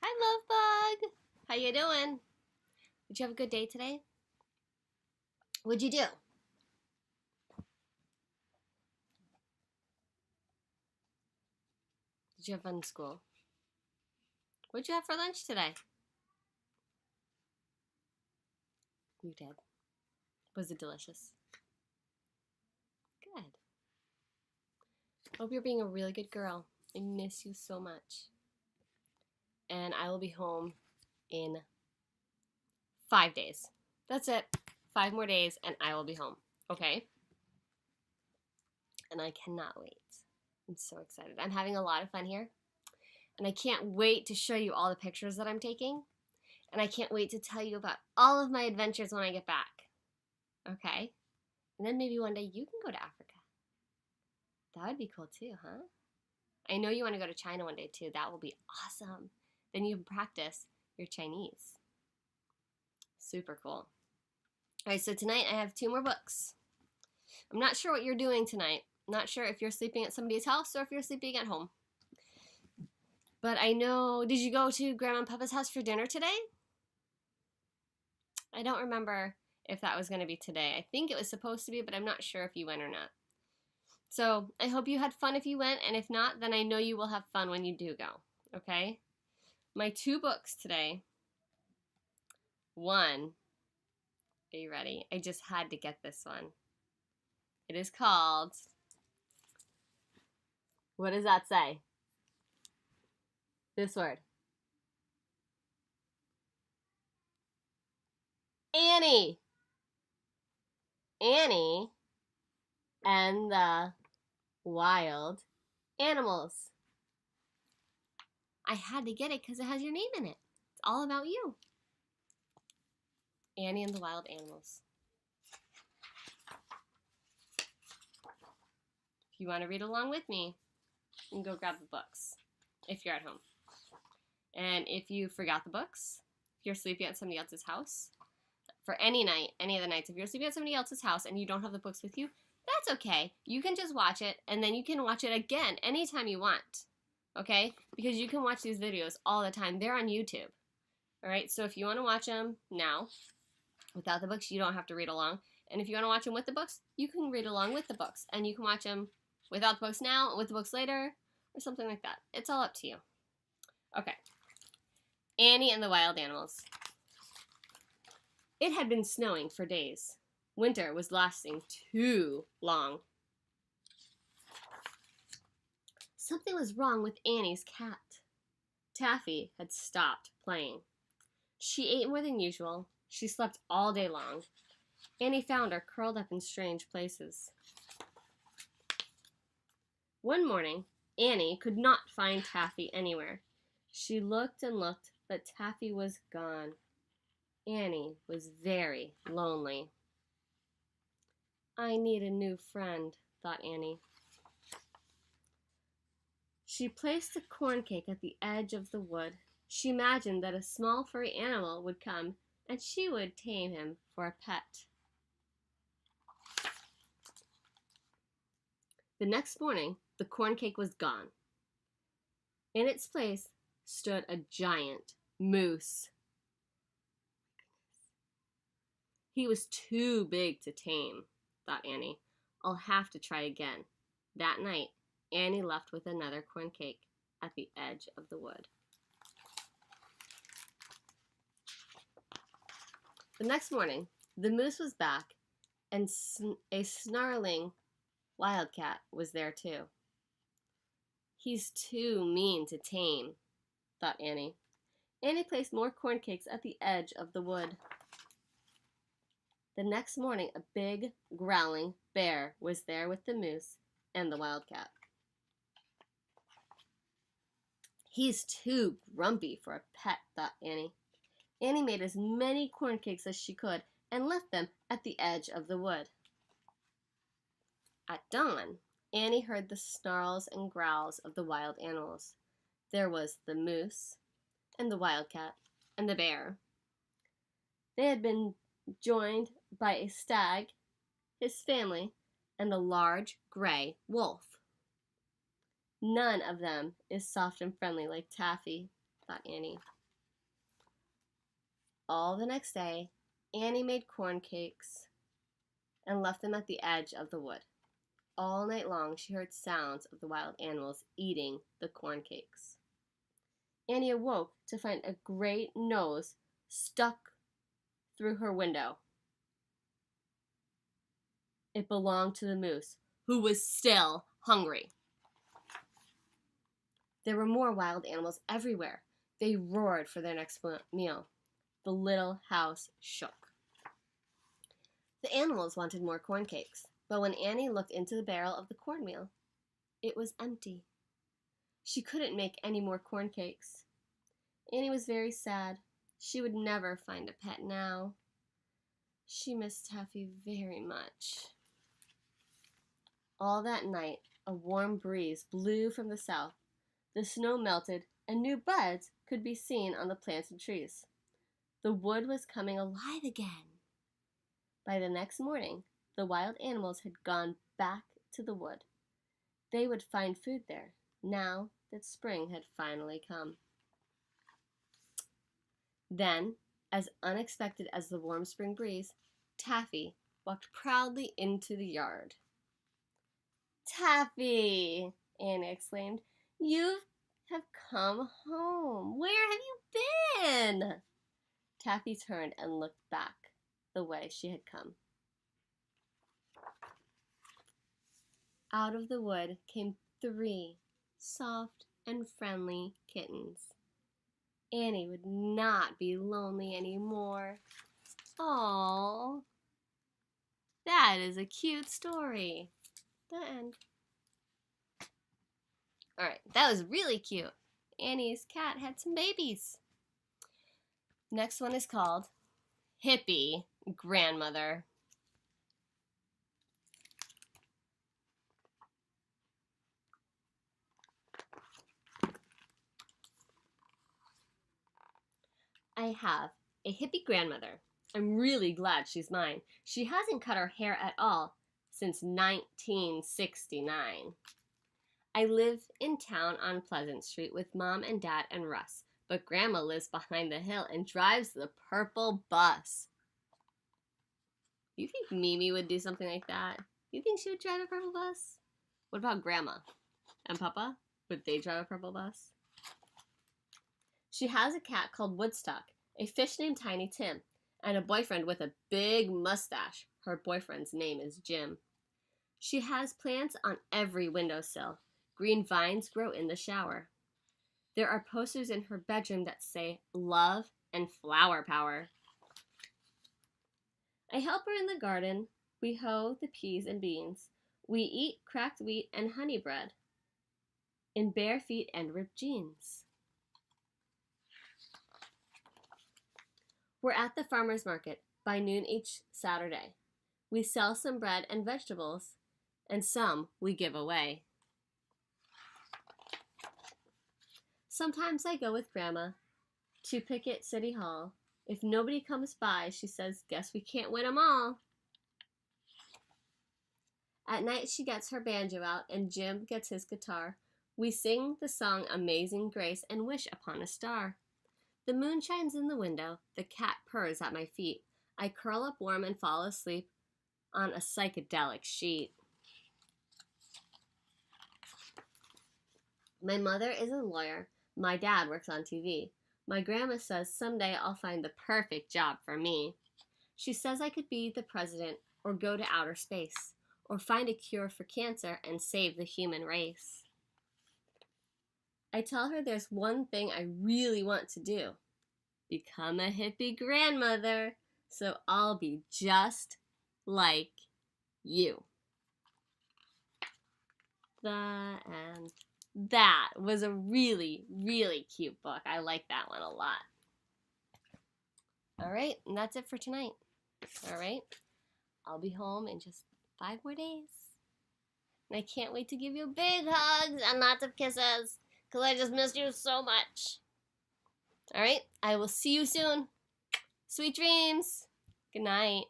Hi, Love Bug. How you doing? Did you have a good day today? What'd you do? Did you have fun in school? What'd you have for lunch today? You did. Was it delicious? Good. Hope you're being a really good girl. I miss you so much. And I will be home in 5 days. That's it. 5 more days and I will be home. Okay? And I cannot wait. I'm so excited. I'm having a lot of fun here. And I can't wait to show you all the pictures that I'm taking. And I can't wait to tell you about all of my adventures when I get back. Okay? And then maybe one day you can go to Africa. That would be cool too, huh? I know you want to go to China one day too. That will be awesome. Then you can practice your Chinese. Super cool. All right, so tonight I have 2 more books. I'm not sure what you're doing tonight. I'm not sure if you're sleeping at somebody's house or if you're sleeping at home. But I know, did you go to Grandma and Papa's house for dinner today? I don't remember if that was going to be today. I think it was supposed to be, but I'm not sure if you went or not. So I hope you had fun if you went, and if not, then I know you will have fun when you do go, okay? My 2 books today. One, are you ready? I just had to get this one. It is called, what does that say? This word. Annie. Annie and the Wild Animals. I had to get it because it has your name in it. It's all about you. Annie and the Wild Animals. If you want to read along with me, you can go grab the books if you're at home. And if you forgot the books, if you're sleeping at somebody else's house, for any night, any of the nights, if you're sleeping at somebody else's house and you don't have the books with you, that's okay. You can just watch it, and then you can watch it again anytime you want, okay? Because you can watch these videos all the time. They're on YouTube, all right? So if you want to watch them now, without the books, you don't have to read along. And if you want to watch them with the books, you can read along with the books. And you can watch them without the books now, with the books later, or something like that. It's all up to you. Okay. Annie and the Wild Animals. It had been snowing for days. Winter was lasting too long. Something was wrong with Annie's cat. Taffy had stopped playing. She ate more than usual. She slept all day long. Annie found her curled up in strange places. One morning, Annie could not find Taffy anywhere. She looked and looked, but Taffy was gone. Annie was very lonely. I need a new friend, thought Annie. She placed a corn cake at the edge of the wood. She imagined that a small furry animal would come and she would tame him for a pet. The next morning, the corn cake was gone. In its place stood a giant moose. He was too big to tame, thought Annie. I'll have to try again. That night, Annie left with another corn cake at the edge of the wood. The next morning, the moose was back, and a snarling wildcat was there too. He's too mean to tame, thought Annie. Annie placed more corn cakes at the edge of the wood. The next morning, a big, growling bear was there with the moose and the wildcat. He's too grumpy for a pet, thought Annie. Annie made as many corn cakes as she could and left them at the edge of the wood. At dawn, Annie heard the snarls and growls of the wild animals. There was the moose and the wildcat and the bear. They had been joined by a stag, his family, and a large gray wolf. None of them is soft and friendly like Taffy, thought Annie. All the next day, Annie made corn cakes and left them at the edge of the wood. All night long, she heard sounds of the wild animals eating the corn cakes. Annie awoke to find a great nose stuck through her window. It belonged to the moose, who was still hungry. There were more wild animals everywhere. They roared for their next meal. The little house shook. The animals wanted more corn cakes, but when Annie looked into the barrel of the cornmeal, it was empty. She couldn't make any more corn cakes. Annie was very sad. She would never find a pet now. She missed Taffy very much. All that night, a warm breeze blew from the south. The snow melted, and new buds could be seen on the plants and trees. The wood was coming alive again. By the next morning, the wild animals had gone back to the wood. They would find food there, now that spring had finally come. Then, as unexpected as the warm spring breeze, Taffy walked proudly into the yard. "Taffy!" Annie exclaimed. "You have come home. Where have you been?" Taffy turned and looked back the way she had come. Out of the wood came 3 soft and friendly kittens. Annie would not be lonely anymore. Aww. That is a cute story. The end. Alright, that was really cute. Annie's cat had some babies. Next one is called Hippie Grandmother. I have a hippie grandmother. I'm really glad she's mine. She hasn't cut her hair at all since 1969. I live in town on Pleasant Street with Mom and Dad and Russ, but Grandma lives behind the hill and drives the purple bus. You think Mimi would do something like that? You think she would drive a purple bus? What about Grandma and Papa? Would they drive a purple bus? She has a cat called Woodstock, a fish named Tiny Tim, and a boyfriend with a big mustache. Her boyfriend's name is Jim. She has plants on every windowsill. Green vines grow in the shower. There are posters in her bedroom that say love and flower power. I help her in the garden. We hoe the peas and beans. We eat cracked wheat and honey bread in bare feet and ripped jeans. We're at the farmer's market by noon each Saturday. We sell some bread and vegetables, and some we give away. Sometimes I go with Grandma to picket City Hall. If nobody comes by, she says, "Guess we can't win 'em all." At night, she gets her banjo out, and Jim gets his guitar. We sing the song Amazing Grace and wish upon a star. The moon shines in the window. The cat purrs at my feet. I curl up warm and fall asleep on a psychedelic sheet. My mother is a lawyer. My dad works on TV. My grandma says someday I'll find the perfect job for me. She says I could be the president or go to outer space or find a cure for cancer and save the human race. I tell her there's one thing I really want to do. Become a hippie grandmother, so I'll be just like you. And that was a really, really cute book. I like that one a lot. All right, and that's it for tonight. All right, I'll be home in just 5 more days. And I can't wait to give you big hugs and lots of kisses, because I just missed you so much. All right, I will see you soon. Sweet dreams. Good night.